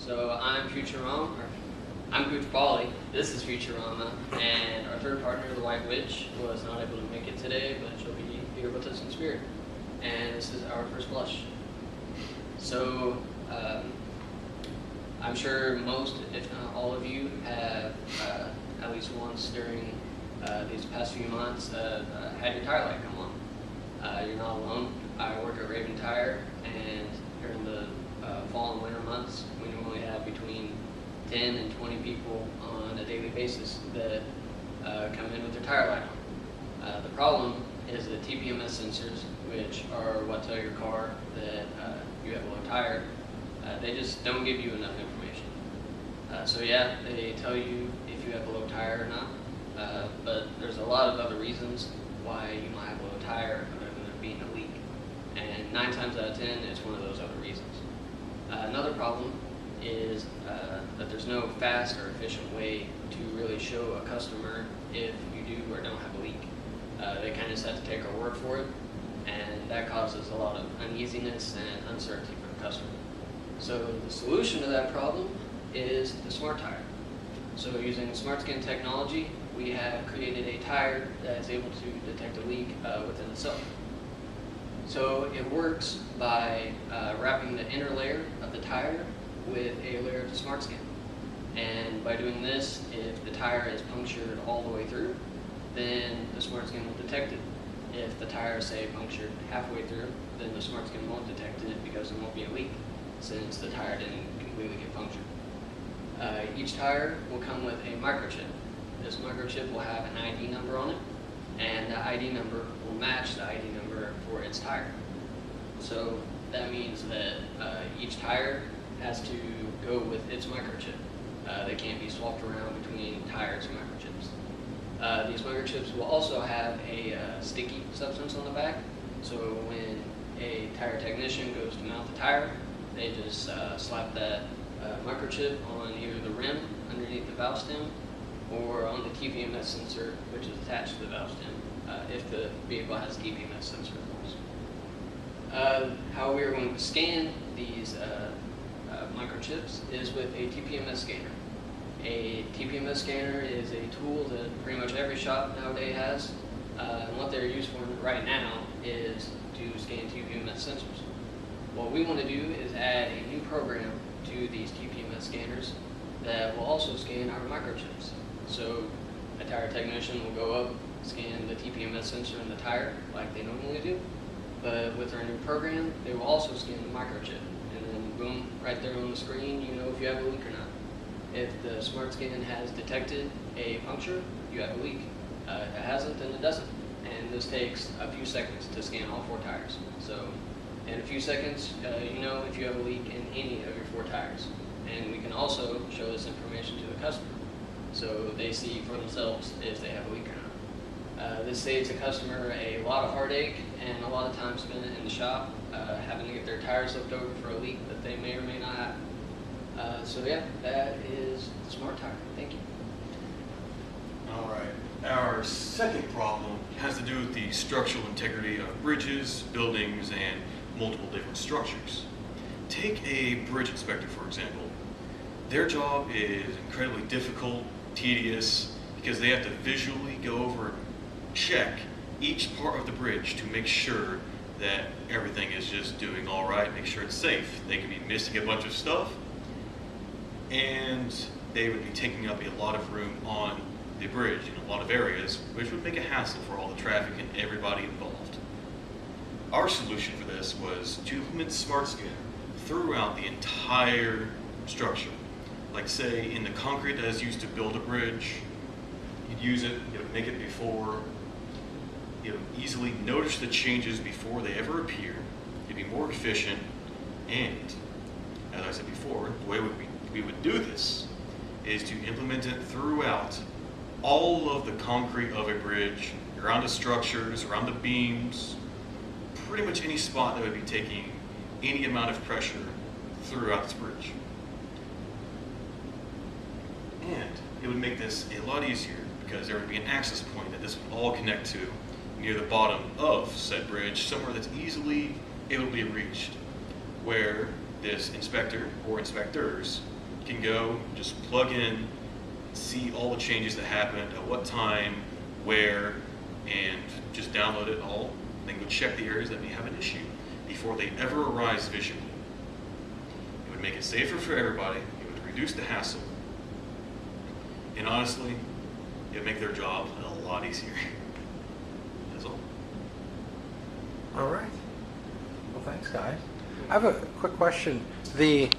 So I'm Futurama, or I'm Koothrappoli, this is Futurama, and our third partner, the White Witch, was not able to make it today, but she'll be here with us in spirit. And this is our first blush. So, I'm sure most, if not all of you, have at least once during these past few months had your tire light come on. You're not alone. I work at Raven Tire, and during the fall and winter months, we normally have between 10 and 20 people on a daily basis that come in with their tire light on. The problem is the TPMS sensors, which are what tell your car that you have a low tire. They just don't give you enough information. So yeah, they tell you if you have a low tire or not, but there's a lot of other reasons why you might have a low tire other than there being a leak. And 9 times out of 10, it's one of those other reasons. Another problem is that there's no fast or efficient way to really show a customer if you do or don't have a leak. They kind of just have to take our word for it, and that causes a lot of uneasiness and uncertainty for the customer. So the solution to that problem is the Smart Tire. So using Smart Scan technology, we have created a tire that is able to detect a leak within itself. So it works by wrapping the inner layer of the tire with a layer of the Smart Scan. And by doing this, if the tire is punctured all the way through, then the Smart Scan will detect it. If the tire is, say, punctured halfway through, then the Smart Scan won't detect it because there won't be a leak, since the tire didn't completely get punctured. Each tire will come with a microchip. This microchip will have an ID number on it, and the ID number will match the ID number for its tire. So that means that each tire has to go with its microchip. They can't be swapped around between tires and microchips. These microchips will also have a sticky substance on the back, so when a tire technician goes to mount the tire, they just slap that microchip on either the rim underneath the valve stem or on the TPMS sensor, which is attached to the valve stem, if the vehicle has a TPMS sensor, of course. How we are going to scan these microchips is with a TPMS scanner. A TPMS scanner is a tool that pretty much every shop nowadays has, and what they're used for right now is to scan TPMS sensors. What we want to do is add a new program to these TPMS scanners that will also scan our microchips. So a tire technician will go up, scan the TPMS sensor in the tire like they normally do, but with our new program, they will also scan the microchip. And then boom, right there on the screen, you know if you have a leak or not. If the Smart Scan has detected a puncture, you have a leak. If it hasn't, then it doesn't. And this takes a few seconds to scan all 4 tires. So in a few seconds, you know if you have a leak in any of your 4 tires. And we can also show this information to the customer, so they see for themselves if they have a leak or not. This saves the customer a lot of heartache and a lot of time spent in the shop having to get their tires looked over for a leak that they may or may not have. So yeah, that is the Smart Tire. Thank you. All right. Our second problem has to do with the structural integrity of bridges, buildings, and multiple different structures. Take a bridge inspector, for example. Their job is incredibly difficult, tedious, because they have to visually go over and check each part of the bridge to make sure that everything is just doing all right, make sure it's safe. They could be missing a bunch of stuff, and they would be taking up a lot of room on the bridge in a lot of areas, which would make a hassle for all the traffic and everybody involved. Our solution for this was to implement Smart Scan throughout the entire structure. Like say in the concrete that is used to build a bridge, you'd use it, you would make it before, you would easily notice the changes before they ever appear, you'd be more efficient, and as I said before, the way we would do this is to implement it throughout all of the concrete of a bridge, around the structures, around the beams, pretty much any spot that would be taking any amount of pressure throughout this bridge. And it would make this a lot easier because there would be an access point that this would all connect to near the bottom of said bridge, somewhere that's easily able to be reached, where this inspector or inspectors can go, just plug in, see all the changes that happened, at what time, where, and just download it all, and then go check the areas that may have an issue before they ever arise visually. It would make it safer for everybody, it would reduce the hassle, and honestly, it would make their job a lot easier. That's all. All right. Well, thanks, guys. I have a quick question. The